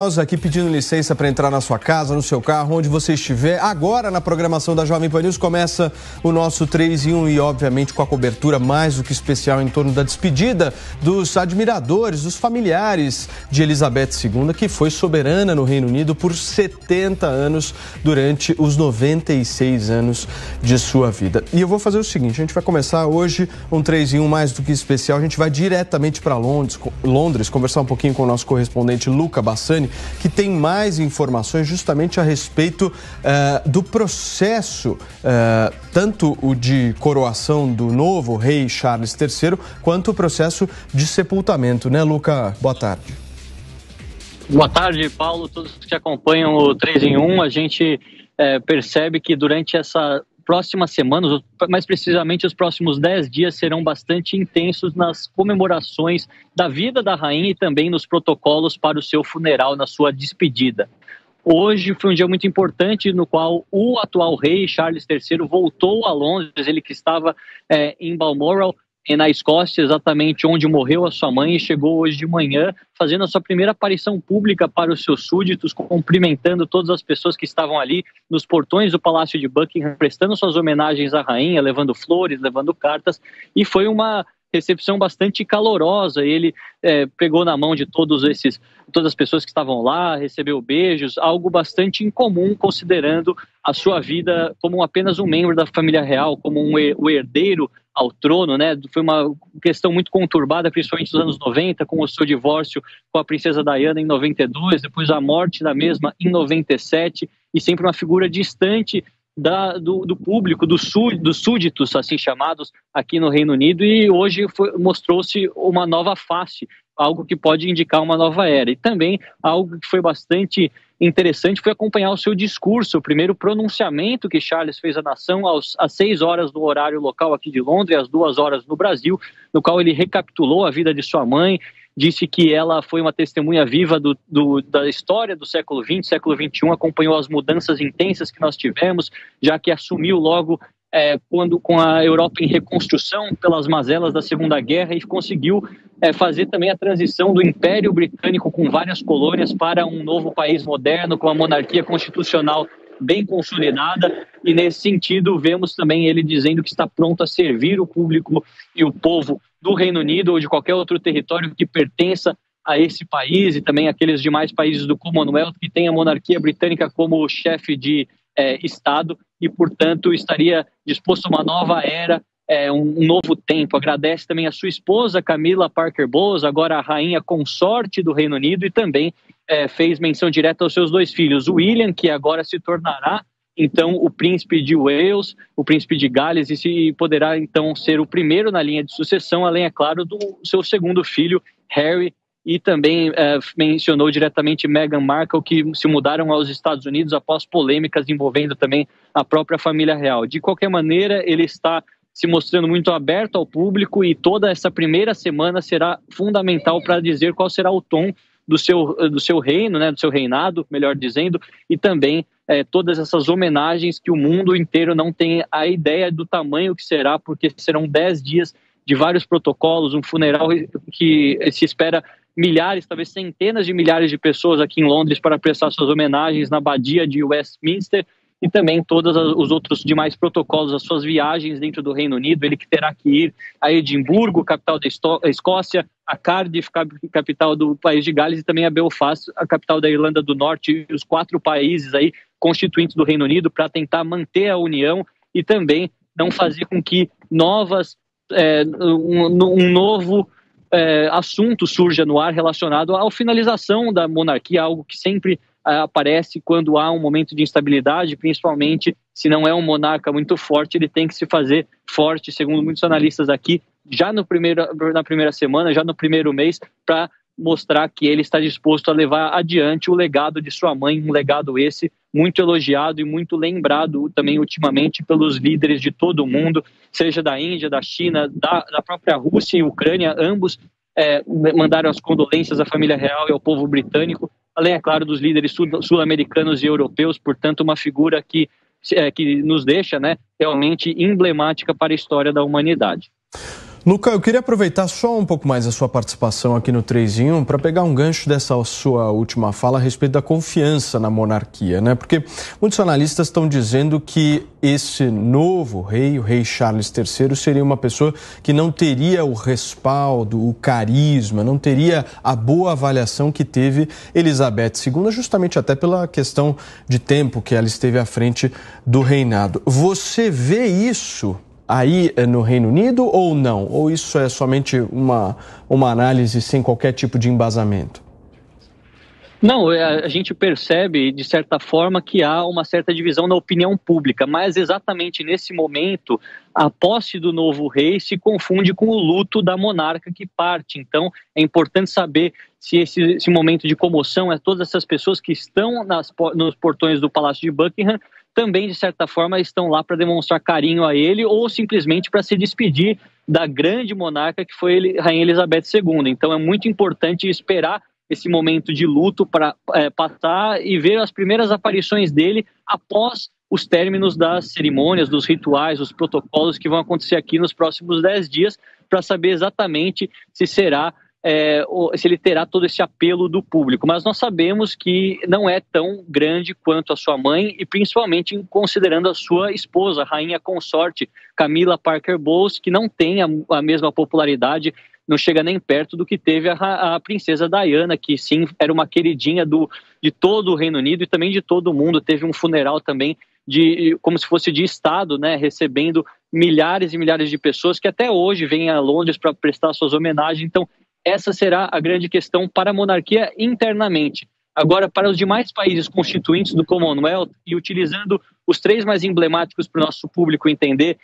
Nós aqui pedindo licença para entrar na sua casa, no seu carro, onde você estiver. Agora, na programação da Jovem Pan News, começa o nosso 3 em 1 e, obviamente, com a cobertura mais do que especial em torno da despedida dos admiradores, dos familiares de Elizabeth II, que foi soberana no Reino Unido por 70 anos durante os 96 anos de sua vida. E eu vou fazer o seguinte, a gente vai começar hoje um 3 em 1 mais do que especial. A gente vai diretamente para Londres, conversar um pouquinho com o nosso correspondente Luca Bassani, que tem mais informações justamente a respeito do processo, tanto o de coroação do novo rei Charles III, quanto o processo de sepultamento, né, Luca? Boa tarde. Boa tarde, Paulo, todos que acompanham o 3 em 1, a gente percebe que durante essa próximas semanas, mais precisamente os próximos 10 dias, serão bastante intensos nas comemorações da vida da rainha e também nos protocolos para o seu funeral, na sua despedida. Hoje foi um dia muito importante no qual o atual rei Charles III voltou a Londres, ele que estava em Balmoral, na Escócia, exatamente onde morreu a sua mãe, e chegou hoje de manhã fazendo a sua primeira aparição pública para os seus súditos, cumprimentando todas as pessoas que estavam ali nos portões do Palácio de Buckingham, prestando suas homenagens à rainha, levando flores, levando cartas, e foi uma recepção bastante calorosa. Ele pegou na mão de todas as pessoas que estavam lá, recebeu beijos, algo bastante incomum considerando a sua vida como apenas um membro da família real, como o herdeiro ao trono, né? Foi uma questão muito conturbada, principalmente nos anos 90, com o seu divórcio com a princesa Diana em 92, depois a morte da mesma em 97, e sempre uma figura distante do público, dos súditos, assim chamados, aqui no Reino Unido, e hoje mostrou-se uma nova face, algo que pode indicar uma nova era. E também algo que foi bastante interessante foi acompanhar o seu discurso, o primeiro pronunciamento que Charles fez à nação às 6 horas do horário local aqui de Londres, às 2 horas no Brasil, no qual ele recapitulou a vida de sua mãe, disse que ela foi uma testemunha viva da história do século XX, século XXI, acompanhou as mudanças intensas que nós tivemos, já que assumiu logo quando com a Europa em reconstrução pelas mazelas da Segunda Guerra, e conseguiu fazer também a transição do Império Britânico com várias colônias para um novo país moderno, com uma monarquia constitucional bem consolidada, e nesse sentido vemos também ele dizendo que está pronto a servir o público e o povo do Reino Unido ou de qualquer outro território que pertença a esse país, e também aqueles demais países do Commonwealth que têm a monarquia britânica como chefe de Estado, e portanto estaria disposto a uma nova era, um novo tempo. Agradece também a sua esposa Camilla Parker Bowles, agora a rainha consorte do Reino Unido, e também fez menção direta aos seus 2 filhos, o William, que agora se tornará então o príncipe de Wales, o príncipe de Gales, e poderá então ser o primeiro na linha de sucessão, além, é claro, do seu segundo filho, Harry, e também mencionou diretamente Meghan Markle, que se mudaram aos Estados Unidos após polêmicas envolvendo também a própria família real. De qualquer maneira, ele está se mostrando muito aberto ao público, e toda essa primeira semana será fundamental para dizer qual será o tom do seu reino, né, do seu reinado, melhor dizendo, e também todas essas homenagens que o mundo inteiro não tem a ideia do tamanho que será, porque serão 10 dias de vários protocolos, um funeral que se espera milhares, talvez centenas de milhares de pessoas aqui em Londres para prestar suas homenagens na abadia de Westminster, e também todos os outros demais protocolos, as suas viagens dentro do Reino Unido. Ele que terá que ir a Edimburgo, capital da Escócia, a Cardiff, capital do país de Gales, e também a Belfast, a capital da Irlanda do Norte, e os 4 países aí constituintes do Reino Unido, para tentar manter a união e também não fazer com que um novo assunto surja no ar relacionado à finalização da monarquia, algo que sempre aparece quando há um momento de instabilidade, principalmente se não é um monarca muito forte. Ele tem que se fazer forte, segundo muitos analistas aqui, já na primeira semana, já no primeiro mês, para mostrar que ele está disposto a levar adiante o legado de sua mãe, um legado esse muito elogiado e muito lembrado também ultimamente pelos líderes de todo o mundo, seja da Índia, da China, da própria Rússia e Ucrânia. Ambos mandaram as condolências à família real e ao povo britânico, além, é claro, dos líderes sul-americanos e europeus. Portanto, uma figura que nos deixa, né, realmente emblemática para a história da humanidade. Luca, eu queria aproveitar só um pouco mais a sua participação aqui no 3 em 1 para pegar um gancho dessa sua última fala a respeito da confiança na monarquia, né? Porque muitos analistas estão dizendo que esse novo rei, o rei Charles III, seria uma pessoa que não teria o respaldo, o carisma, não teria a boa avaliação que teve Elizabeth II, justamente até pela questão de tempo que ela esteve à frente do reinado. Você vê isso aí no Reino Unido ou não? Ou isso é somente uma análise sem qualquer tipo de embasamento? Não, a gente percebe, de certa forma, que há uma certa divisão na opinião pública, mas exatamente nesse momento, a posse do novo rei se confunde com o luto da monarca que parte. Então, é importante saber se esse momento de comoção é todas essas pessoas que estão nos portões do Palácio de Buckingham também, de certa forma, estão lá para demonstrar carinho a ele ou simplesmente para se despedir da grande monarca que foi a Rainha Elizabeth II. Então, é muito importante esperar esse momento de luto para passar e ver as primeiras aparições dele após os términos das cerimônias, dos rituais, dos protocolos que vão acontecer aqui nos próximos 10 dias, para saber exatamente se ele terá todo esse apelo do público. Mas nós sabemos que não é tão grande quanto a sua mãe e principalmente considerando a sua esposa, a rainha consorte Camilla Parker Bowles, que não tem a mesma popularidade, não chega nem perto do que teve a princesa Diana, que sim, era uma queridinha de todo o Reino Unido e também de todo o mundo. Teve um funeral também como se fosse de Estado, né, recebendo milhares e milhares de pessoas que até hoje vêm a Londres para prestar suas homenagens. Então, essa será a grande questão para a monarquia internamente. Agora, para os demais países constituintes do Commonwealth, e utilizando os 3 mais emblemáticos para o nosso público entender,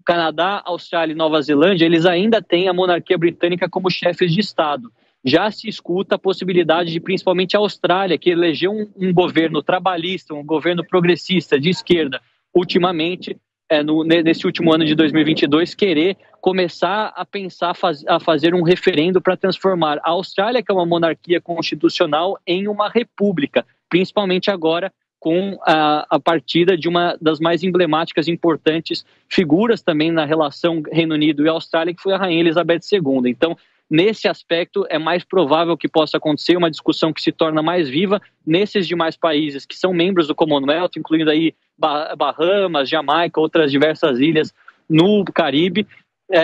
Canadá, Austrália e Nova Zelândia, eles ainda têm a monarquia britânica como chefes de Estado. Já se escuta a possibilidade de, principalmente a Austrália, que elegeu um governo trabalhista, um governo progressista, de esquerda, ultimamente, nesse último ano de 2022, querer começar a pensar a fazer um referendo para transformar a Austrália, que é uma monarquia constitucional, em uma república, principalmente agora com a partida de uma das mais emblemáticas e importantes figuras também na relação Reino Unido e Austrália, que foi a Rainha Elizabeth II. Então, nesse aspecto, é mais provável que possa acontecer uma discussão que se torna mais viva nesses demais países que são membros do Commonwealth, incluindo aí Bahamas, Jamaica, outras diversas ilhas no Caribe,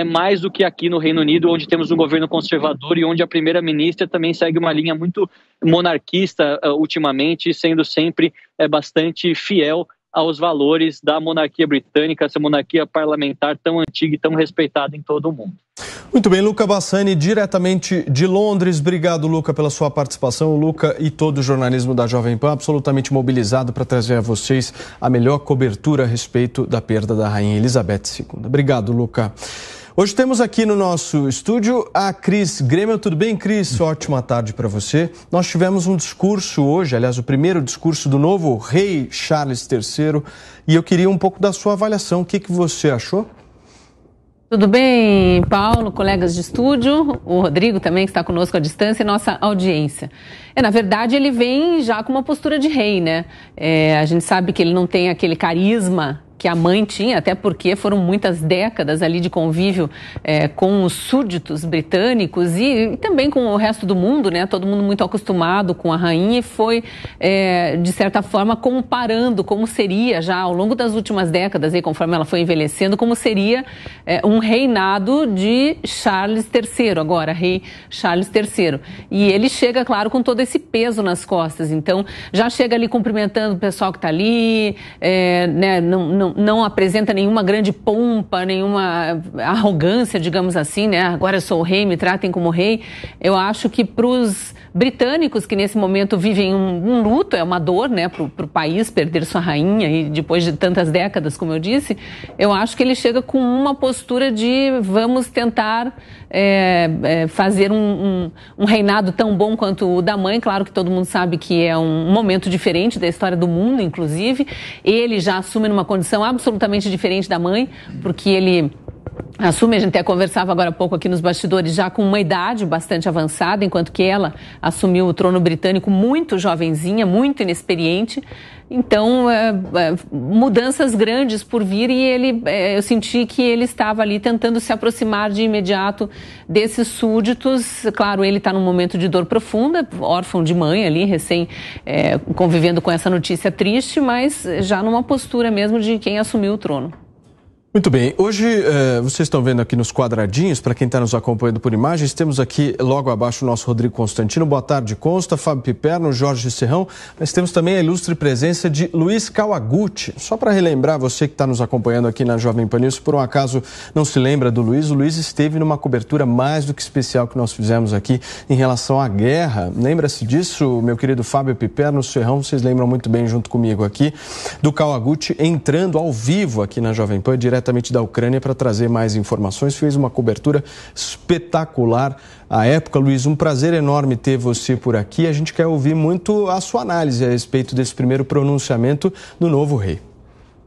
mais do que aqui no Reino Unido, onde temos um governo conservador e onde a primeira-ministra também segue uma linha muito monarquista ultimamente, sendo sempre bastante fiel aos valores da monarquia britânica, essa monarquia parlamentar tão antiga e tão respeitada em todo o mundo. Muito bem, Luca Bassani, diretamente de Londres. Obrigado, Luca, pela sua participação. O Luca e todo o jornalismo da Jovem Pan absolutamente mobilizado para trazer a vocês a melhor cobertura a respeito da perda da Rainha Elizabeth II. Obrigado, Luca. Hoje temos aqui no nosso estúdio a Cris Grêmio. Tudo bem, Cris? Ótima tarde para você. Nós tivemos um discurso hoje, aliás, o primeiro discurso do novo rei Charles III, e eu queria um pouco da sua avaliação. O que você achou? Tudo bem, Paulo, colegas de estúdio, o Rodrigo também que está conosco à distância e nossa audiência. Na verdade, ele vem já com uma postura de rei, né? A gente sabe que ele não tem aquele carisma que a mãe tinha, até porque foram muitas décadas ali de convívio com os súditos britânicos e também com o resto do mundo, né? Todo mundo muito acostumado com a rainha e foi, de certa forma, comparando como seria já ao longo das últimas décadas, aí, conforme ela foi envelhecendo, como seria um reinado de Charles III, agora, rei Charles III. E ele chega, claro, com todo esse peso nas costas, então já chega ali cumprimentando o pessoal que está ali, né? Não apresenta nenhuma grande pompa, nenhuma arrogância, digamos assim, né? Agora eu sou o rei, me tratem como rei. Eu acho que para os britânicos que nesse momento vivem um luto, é uma dor, né, para o país perder sua rainha e depois de tantas décadas, como eu disse, eu acho que ele chega com uma postura de vamos tentar fazer um reinado tão bom quanto o da mãe. Claro que todo mundo sabe que é um momento diferente da história do mundo, inclusive. Ele já assume numa condição absolutamente diferente da mãe, porque ele Assume, a gente até conversava agora há pouco aqui nos bastidores, já com uma idade bastante avançada, enquanto que ela assumiu o trono britânico muito jovenzinha, muito inexperiente. Então, mudanças grandes por vir e eu senti que ele estava ali tentando se aproximar de imediato desses súditos. Claro, ele está num momento de dor profunda, órfão de mãe ali, convivendo com essa notícia triste, mas já numa postura mesmo de quem assumiu o trono. Muito bem, hoje vocês estão vendo aqui nos quadradinhos, para quem está nos acompanhando por imagens, temos aqui logo abaixo o nosso Rodrigo Constantino. Boa tarde, Consta, Fábio Piperno, Jorge Serrão, mas temos também a ilustre presença de Luiz Kawaguchi. Só para relembrar você que está nos acompanhando aqui na Jovem Pan News, se por um acaso não se lembra do Luiz, o Luiz esteve numa cobertura mais do que especial que nós fizemos aqui em relação à guerra. Lembra-se disso, meu querido Fábio Piperno, Serrão, vocês lembram muito bem junto comigo aqui, do Kawaguchi entrando ao vivo aqui na Jovem Pan, diretamente da Ucrânia, para trazer mais informações. Fez uma cobertura espetacular à época. Luiz, um prazer enorme ter você por aqui. A gente quer ouvir muito a sua análise a respeito desse primeiro pronunciamento do novo rei.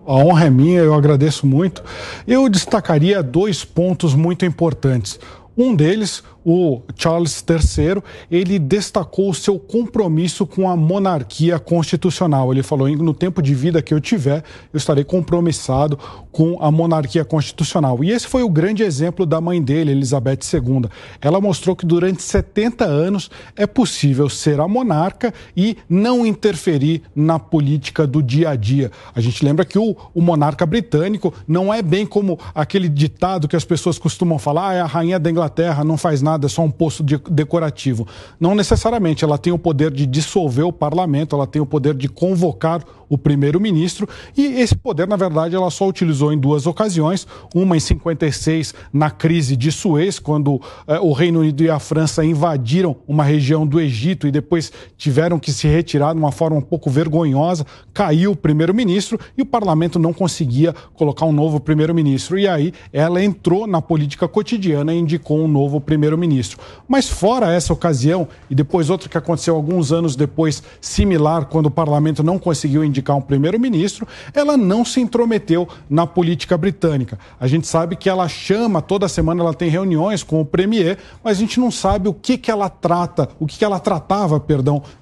A honra é minha, eu agradeço muito. Eu destacaria 2 pontos muito importantes. Um deles, o Charles III, ele destacou o seu compromisso com a monarquia constitucional. Ele falou: no tempo de vida que eu tiver, eu estarei compromissado com a monarquia constitucional. E esse foi o grande exemplo da mãe dele, Elizabeth II. Ela mostrou que durante 70 anos é possível ser a monarca e não interferir na política do dia a dia. A gente lembra que o monarca britânico não é bem como aquele ditado que as pessoas costumam falar: é a rainha da Inglaterra, não faz nada, é só um posto decorativo. Não necessariamente, ela tem o poder de dissolver o parlamento, ela tem o poder de convocar o primeiro-ministro, e esse poder, na verdade, ela só utilizou em 2 ocasiões, uma em 56, na crise de Suez, quando o Reino Unido e a França invadiram uma região do Egito e depois tiveram que se retirar de uma forma um pouco vergonhosa, caiu o primeiro-ministro e o parlamento não conseguia colocar um novo primeiro-ministro, e aí ela entrou na política cotidiana e indicou um novo primeiro-ministro. Mas fora essa ocasião, e depois outra que aconteceu alguns anos depois, similar, quando o parlamento não conseguiu indicar um primeiro-ministro, ela não se intrometeu na política britânica. A gente sabe que ela chama, toda semana ela tem reuniões com o premier, mas a gente não sabe o que ela tratava,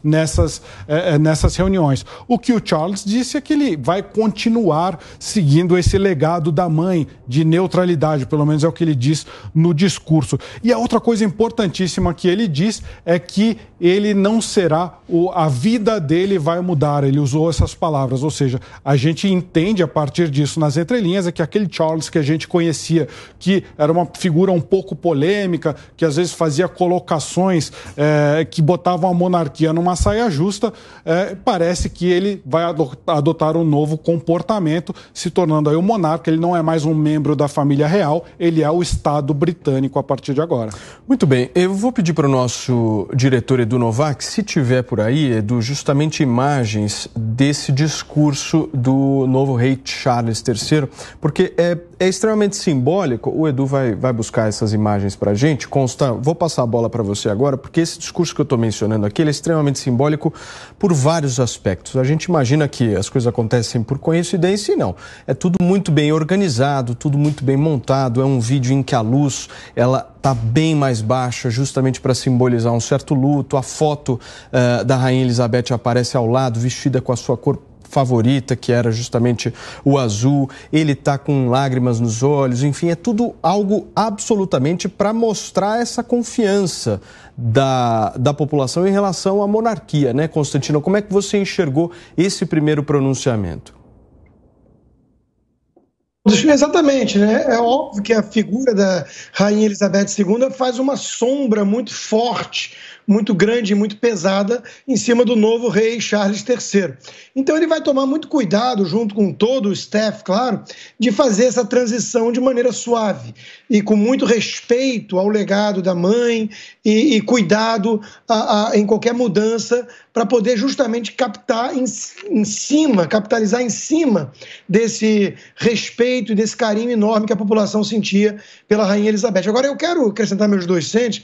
nessas reuniões. O que o Charles disse é que ele vai continuar seguindo esse legado da mãe de neutralidade, pelo menos é o que ele diz no discurso. E a outra coisa importantíssima que ele diz é que ele não será, a vida dele vai mudar. Ele usou essas palavras, ou seja, a gente entende a partir disso nas entrelinhas é que aquele Charles que a gente conhecia, que era uma figura um pouco polêmica, que às vezes fazia colocações que botavam a monarquia numa saia justa, parece que ele vai adotar um novo comportamento, se tornando aí o monarca. Ele não é mais um membro da família real, ele é o Estado britânico a partir de agora. Muito bem, eu vou pedir para o nosso diretor Edu Novak, se tiver por aí, Edu, justamente imagens desse discurso do novo rei Charles III, porque é extremamente simbólico. O Edu vai buscar essas imagens para a gente. Consta, vou passar a bola para você agora, porque esse discurso que eu estou mencionando aqui, ele é extremamente simbólico por vários aspectos. A gente imagina que as coisas acontecem por coincidência e não. É tudo muito bem organizado, tudo muito bem montado. É um vídeo em que a luz ela está bem mais baixa, justamente para simbolizar um certo luto. A foto da Rainha Elizabeth aparece ao lado, vestida com a sua cor favorita, que era justamente o azul. Ele está com lágrimas nos olhos. Enfim, é tudo algo absolutamente para mostrar essa confiança da população em relação à monarquia, né, Constantino? Como é que você enxergou esse primeiro pronunciamento? Exatamente, né? É óbvio que a figura da Rainha Elizabeth II faz uma sombra muito forte, muito grande e muito pesada em cima do novo rei Charles III. Então ele vai tomar muito cuidado, junto com todo o staff, claro, de fazer essa transição de maneira suave e com muito respeito ao legado da mãe e cuidado em qualquer mudança para poder justamente capitalizar em cima desse respeito e desse carinho enorme que a população sentia pela Rainha Elizabeth. Agora eu quero acrescentar meus 2 centos,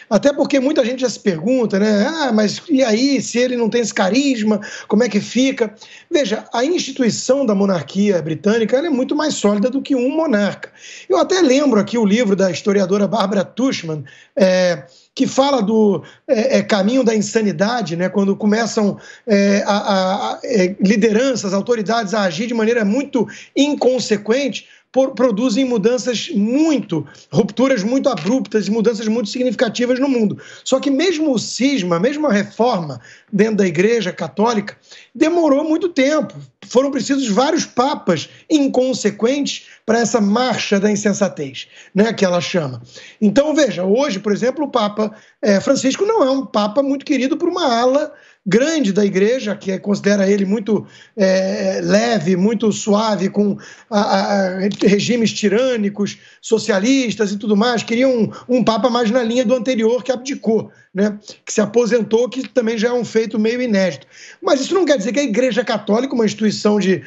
até porque muita gente já se pergunta, né? Mas e aí, se ele não tem esse carisma, como é que fica? Veja, a instituição da monarquia britânica ela é muito mais sólida do que um monarca. Eu até lembro aqui o livro da historiadora Barbara Tuchman, que fala do caminho da insanidade, né? Quando começam lideranças, autoridades a agir de maneira muito inconsequente, produzem rupturas muito abruptas e mudanças muito significativas no mundo. Só que mesmo o cisma, mesmo a reforma dentro da Igreja Católica, demorou muito tempo. Foram precisos vários papas inconsequentes para essa marcha da insensatez, né, que ela chama. Então, veja, hoje, por exemplo, o Papa Francisco não é um papa muito querido por uma ala grande da igreja, que considera ele muito leve, muito suave, com regimes tirânicos, socialistas e tudo mais. Queriam um papa mais na linha do anterior, que abdicou, né? Que se aposentou, que também já é um feito meio inédito. Mas isso não quer dizer que a Igreja Católica, uma instituição de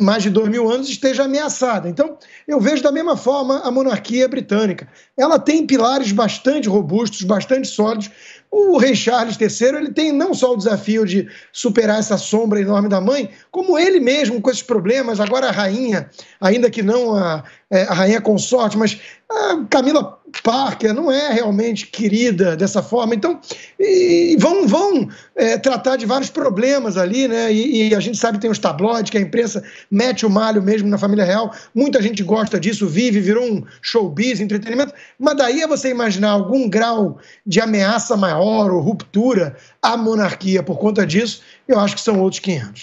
mais de 2000 anos, esteja ameaçada. Então, eu vejo da mesma forma a monarquia britânica. Ela tem pilares bastante robustos, bastante sólidos. O rei Charles III, ele tem não só o desafio de superar essa sombra enorme da mãe, como ele mesmo com esses problemas. Agora a rainha, ainda que não a rainha consorte, mas a Camila Parker não é realmente querida dessa forma. Então, vão tratar de vários problemas ali, né? E a gente sabe que tem os tabloides, que a imprensa mete o malho mesmo na família real. Muita gente gosta disso, virou um showbiz, entretenimento. Mas daí é você imaginar algum grau de ameaça maior ou ruptura à monarquia por conta disso, eu acho que são outros 500.